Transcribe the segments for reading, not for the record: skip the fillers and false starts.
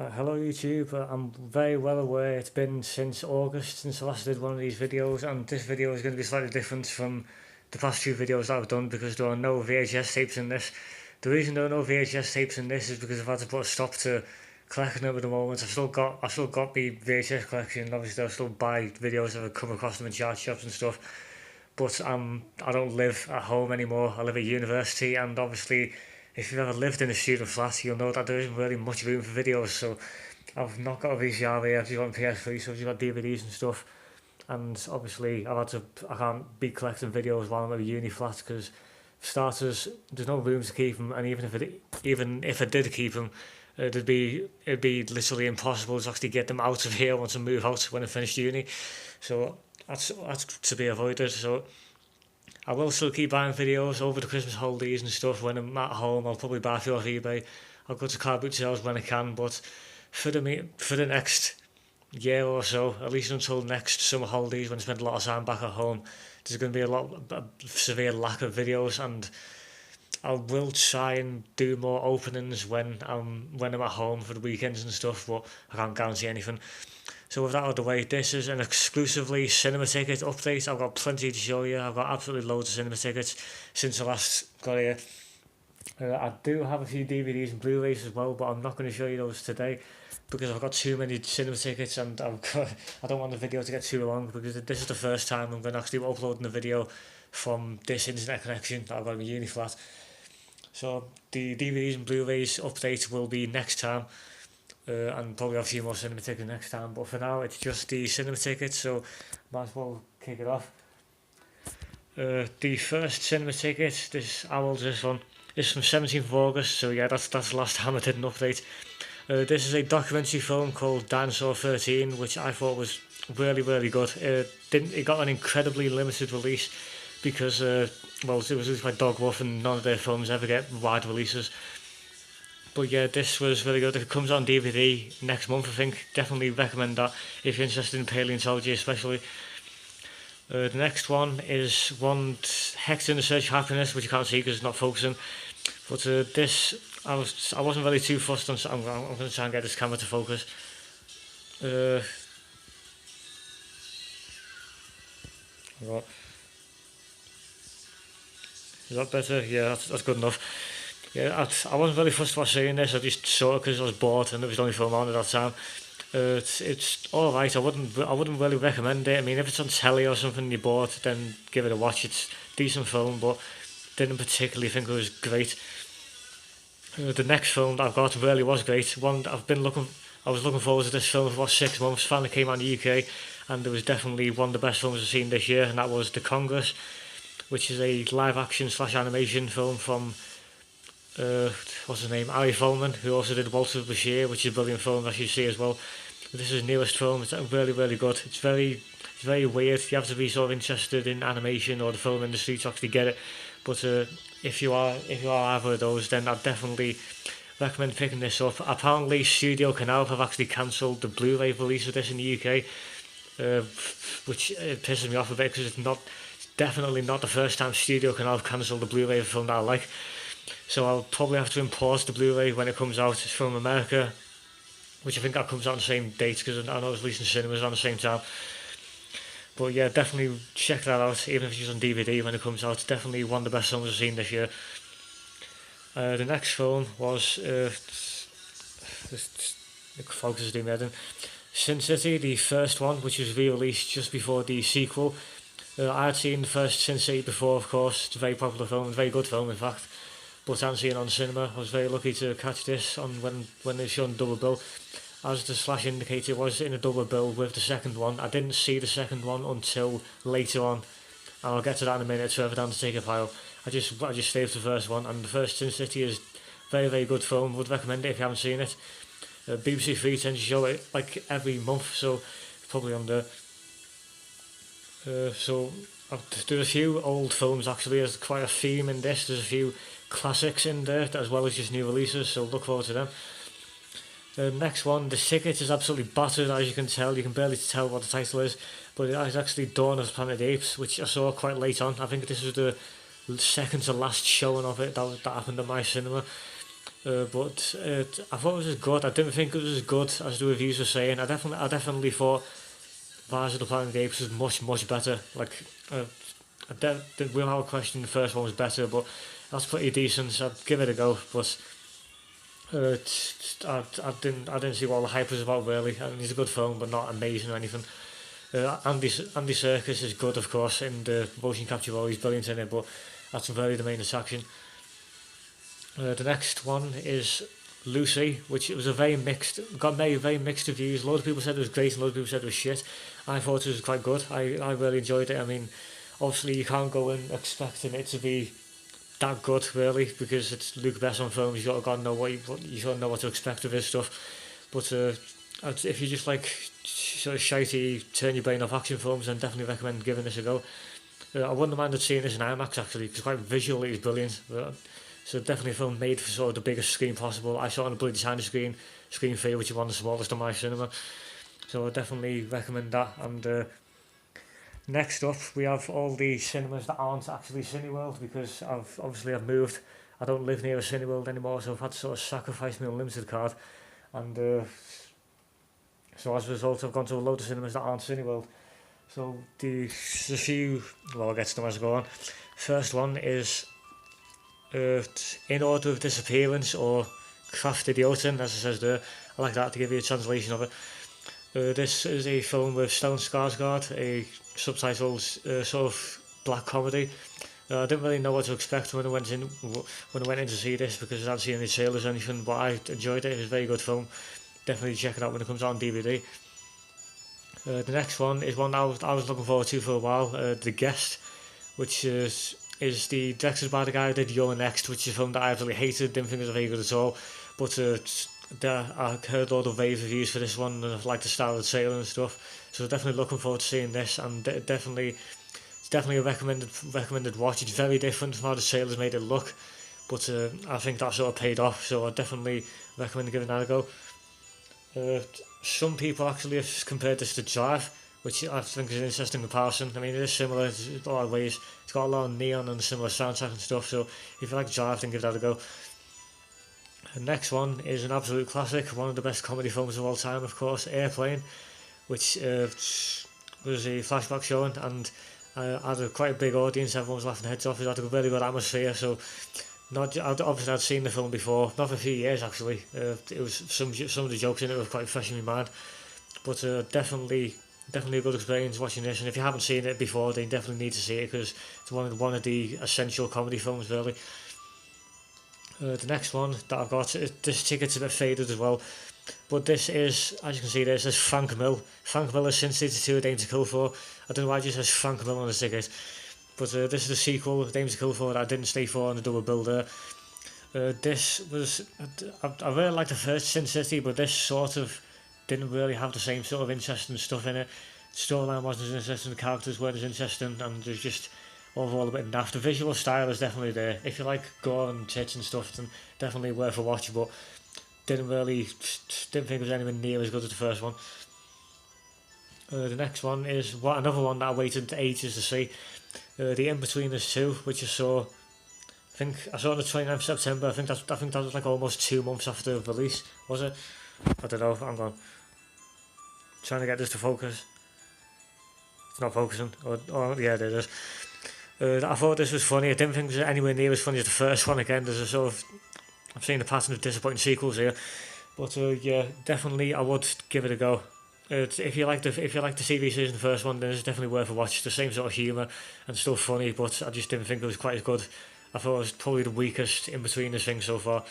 Hello YouTube, I'm very well aware it's been since August since I last did one of these videos, and this video is going to be slightly different from the past few videos that I've done because there are no VHS tapes in this. The reason there are no VHS tapes in this is because I've had to put a stop to collecting them at the moment. I've still got the VHS collection. Obviously I'll still buy videos that I've come across them in chart shops and stuff, but I don't live at home anymore. I live at university, and obviously if you've ever lived in a student flat, you'll know that there isn't really much room for videos. So I've not got a VCR here. I've just got a PS3, so I've just got DVDs and stuff. And obviously I can't be collecting videos while I'm at a uni flat because, for starters, there's no room to keep them, and even if I did keep them, it'd be literally impossible to actually get them out of here once I move out when I finish uni. So that's to be avoided. So I will still keep buying videos over the Christmas holidays and stuff. When I'm at home, I'll probably buy a few off eBay. I'll go to car boot sales when I can, but for the next year or so, at least until next summer holidays when I spend a lot of time back at home, there's going to be a severe lack of videos, and I will try and do more openings when I'm at home for the weekends and stuff, but I can't guarantee anything. So with that out of the way, this is an exclusively cinema ticket update. I've got plenty to show you. I've got absolutely loads of cinema tickets since I last got here. I do have a few DVDs and Blu-rays as well, but I'm not going to show you those today because I've got too many cinema tickets, and I don't want the video to get too long because this is the first time I'm going to actually be uploading the video from this internet connection that I've got in my uni flat. So the DVDs and Blu-rays update will be next time, and probably a few more cinema tickets next time. But for now, it's just the cinema tickets, so might as well kick it off. The first cinema ticket, this one, is from 17th of August. So yeah, that's the last time I did an update. This is a documentary film called Dinosaur 13, which I thought was really really good. It got an incredibly limited release because it was released by Dogwolf, and none of their films ever get wide releases. But yeah, this was really good. It comes on DVD next month, I think. Definitely recommend that if you're interested in paleontology, especially. The next one is one Hector in the Search of Happiness, which you can't see because it's not focusing. But this, I wasn't really too fussed on. I'm going to try and get this camera to focus. Right. Is that better? Yeah, that's good enough. Yeah, I wasn't really fussed about seeing this. I just saw it because I was bored and it was the only film on at that time. It's all right. I wouldn't really recommend it. I mean, if it's on telly or something and you're bored, then give it a watch. It's a decent film, but didn't particularly think it was great. The next film that I've got really was great. I was looking forward to this film for about 6 months. Finally came out in the UK, and it was definitely one of the best films I've seen this year, and that was The Congress, which is a live action / animation film from what's his name, Ari Folman, who also did Walter Bashir, which is a brilliant film that you see as well. This is his newest film. It's really really good. It's very weird. You have to be sort of interested in animation or the film industry to actually get it. But if you are either of those, then I'd definitely recommend picking this up. Apparently, Studio Canal have actually cancelled the Blu-ray release of this in the UK, which pisses me off a bit because it's definitely not the first time Studio Canal have cancelled the Blu-ray of a film that I like. So I'll probably have to import the Blu-ray when it comes out from America, which I think that comes out on the same date because I know it's released in cinemas around the same time. But yeah, definitely check that out, even if it's just on DVD when it comes out. It's definitely one of the best films I've seen this year. The next film was focus is doing me head in. Sin City, the first one, which was re-released just before the sequel. I had seen the first Sin City before, of course. It's a very popular film, a very good film, in fact. But I hadn't seen it on cinema. I was very lucky to catch this on when they showed double bill. As the slash indicator, it was in a double bill with the second one. I didn't see the second one until later on, and I'll get to that in a minute further down the ticket file. I just saved the first one, and the first Sin City is very very good film. Would recommend it if you haven't seen it. BBC Three tends to show it like every month, so probably on there. There's a few old films actually. There's quite a theme in this. There's a few classics in there as well as just new releases, so look forward to them. The next one, the ticket is absolutely battered, as you can tell. You can barely tell what the title is, but it is actually Dawn of the Planet of the Apes, which I saw quite late on. I think this was the second to last showing of it that happened at my cinema. but I thought it was as good. I didn't think it was as good as the reviews were saying. I definitely thought Rise of the Planet of the Apes was much better. Like, without question, the first one was better, but that's pretty decent. So I'd give it a go. But I didn't see what all the hype was about really. I mean, it's a good film, but not amazing or anything. Andy Serkis is good, of course, in the motion capture role. He's brilliant in it, but that's really the main attraction. The next one is Lucy, which it was a got very mixed reviews. A lot of people said it was great, and a lot of people said it was shit. I thought it was quite good. I really enjoyed it. I mean, obviously you can't go in expecting it to be that good, really, because it's Luc Besson films. You got to know you got to know what to expect of his stuff. But if you just like sort of shitey, turn your brain off action films, then definitely recommend giving this a go. I wouldn't have minded seeing this in IMAX actually, because quite visually it's brilliant. So definitely a film made for sort of the biggest screen possible. I saw it on a bloody tiny screen 3, which is one of the smallest in my cinema. So I definitely recommend that. And next up, we have all the cinemas that aren't actually Cineworld, because I've moved. I don't live near a Cineworld anymore, so I've had to sort of sacrifice my unlimited card. And so as a result, I've gone to a load of cinemas that aren't Cineworld. So there's a few, well, I'll get to them as I go on. First one is In Order of Disappearance, or Kraft Idioten, as it says there. I like that to give you a translation of it. This is a film with Stellan Skarsgård, a subtitled sort of black comedy. I didn't really know what to expect when I went in to see this, because I hadn't seen any trailers or anything, but I enjoyed it. It was a very good film. Definitely check it out when it comes out on DVD. The next one is one I was looking forward to for a while, The Guest, which is the directed by the guy who did You're Next, which is a film that I absolutely hated, didn't think it was very good at all, but I heard all the rave reviews for this one, and I like the style of the trailer and stuff, so definitely looking forward to seeing this, and it's definitely a recommended watch. It's very different from how the trailers made it look, but I think that sort of paid off, so I definitely recommend giving that a go. Some people actually have compared this to Drive, which I think is an interesting comparison. I mean, it is similar in a lot of ways. It's got a lot of neon and a similar soundtrack and stuff, so if you like Drive, then give that a go. The next one is an absolute classic, one of the best comedy films of all time, of course, Airplane, which was a flashback showing, and had quite a big audience. Everyone was laughing heads off. It had a really good atmosphere, so obviously I'd seen the film before, not for a few years actually. It was some of the jokes in it were quite fresh in my mind, but definitely a good experience watching this. And if you haven't seen it before, then you definitely need to see it, because it's one of the essential comedy films really. The next one that I've got, this ticket's a bit faded as well, but this is, as you can see, this is Frank Mill. Frank Miller's Sin City 2: A Dame to Kill For. I don't know why it just says Frank Mill on the ticket, but this is the sequel, Dame to Kill For, that I didn't stay for on the double bill there. This was, I really liked the first Sin City, but this sort of didn't really have the same sort of interesting stuff in it. The storyline wasn't as interesting, the characters weren't as interesting, and there's just overall a bit naff. The visual style is definitely there. If you like gore and tits and stuff, then definitely worth a watch, but didn't think it was anywhere near as good as the first one. The next one is another one that I waited ages to see. The In-Betweeners 2, which I saw on the 29th of September. I think that was like almost 2 months after release, was it? I don't know, I'm gone. Trying to get this to focus. It's not focusing. Yeah, there it is. I thought this was funny. I didn't think it was anywhere near as funny as the first one. Again, there's a sort of, I'm seeing the pattern of disappointing sequels here, but yeah, definitely I would give it a go. If you like the TV series in the first one, then it's definitely worth a watch. It's the same sort of humour and still funny, but I just didn't think it was quite as good. I thought it was probably the weakest In-Betweeners thing so far.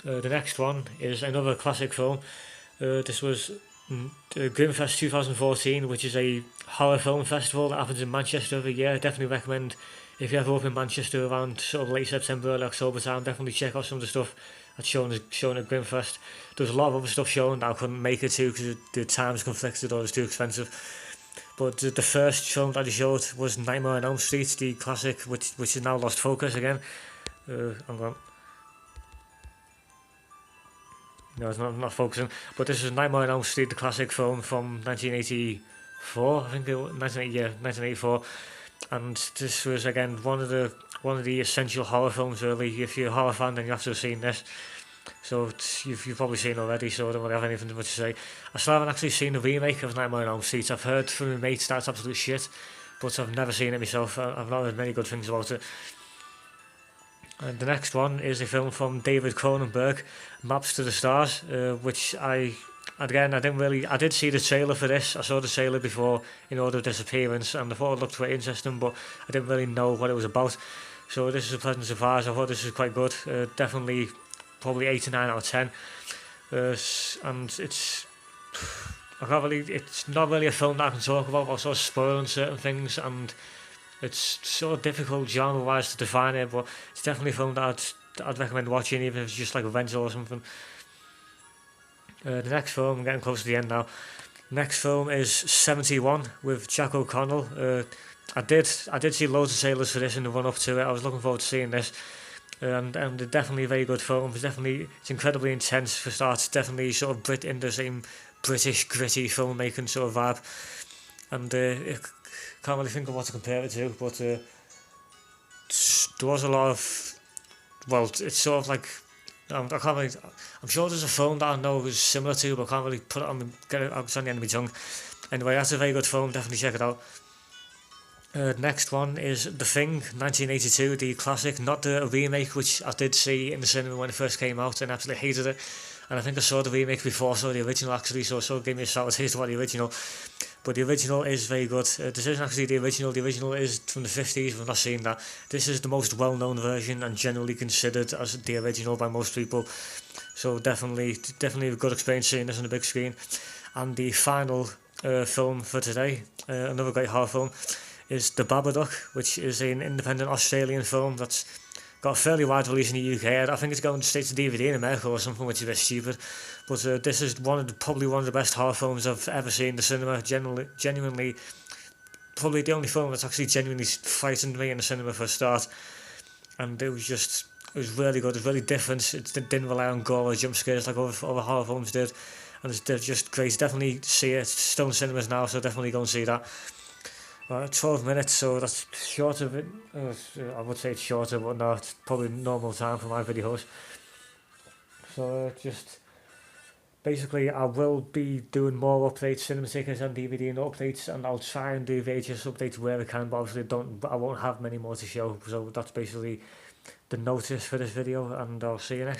The next one is another classic film. This was Grimfest 2014, which is a horror film festival that happens in Manchester every year. Definitely recommend, if you're ever up in Manchester around sort of late September, early October time, definitely check out some of the stuff that's shown at Grimfest. There was a lot of other stuff shown that I couldn't make it to because the times conflicted or it was too expensive. But the first film that they showed was Nightmare on Elm Street, the classic, which has now lost focus again. I'm gone. No, it's not focusing. But this is Nightmare on Elm Street, the classic film from 1984. I think it was 1984. and this was again one of the essential horror films. Really, if you're a horror fan, then you have to have seen this. So you've probably seen already, so I don't really have anything much to say. I still haven't actually seen the remake of Nightmare on Elm Street. I've heard from my mates that's absolute shit, but I've never seen it myself. I've not heard many good things about it. And the next one is a film from David Cronenberg, Maps to the Stars, which I did see the trailer for this. I saw the trailer before In Order of Disappearance, and I thought it looked quite interesting, but I didn't really know what it was about. So this is a pleasant surprise. I thought this was quite good. Definitely, probably 8 to 9 out of 10. And it's not really a film that I can talk about. I'm sort of spoiling certain things, and it's sort of difficult genre-wise to define it, but it's definitely a film that I'd recommend watching, even if it's just like a rental or something. The next film, I'm getting close to the end now. Next film is 71 with Jack O'Connell. I did see loads of trailers for this in the run up to it. I was looking forward to seeing this, and it's definitely a very good film. It's incredibly intense for starts. Definitely sort of in the same British gritty filmmaking sort of vibe, and I can't really think of what to compare it to, but there was a lot of, well, it's sort of like, I can't really, I'm sure there's a film that I know is similar to, but I can't really put it on, get it out on the end of my tongue. Anyway, that's a very good film, definitely check it out. Next one is The Thing, 1982, the classic, not the remake, which I did see in the cinema when it first came out and absolutely hated it. And I think I saw the remake before I saw the original actually, so it sort of gave me a sour taste about the original. But the original is very good. This isn't actually the original is from the 50s, we've not seen that. This is the most well-known version and generally considered as the original by most people. So definitely a good experience seeing this on the big screen. And the final film for today, another great horror film, is The Babadook, which is an independent Australian film that's got a fairly wide release in the UK. I think it's going straight to DVD in America or something, which is a bit stupid. But this is probably one of the best horror films I've ever seen in the cinema. Genuinely, probably the only film that's actually genuinely frightened me in the cinema for a start. And it was really good. It was really different. It didn't rely on gore or jump scares like other horror films did. And it's just great. Definitely see it. It's still in cinemas now, so definitely go and see that. 12 minutes, so that's shorter. I would say it's shorter, but no, it's probably normal time for my videos. So just basically, I will be doing more updates, cinema tickets and DVD and updates, and I'll try and do VHS updates where I can, but obviously I won't have many more to show. So that's basically the notice for this video, and I'll see you next.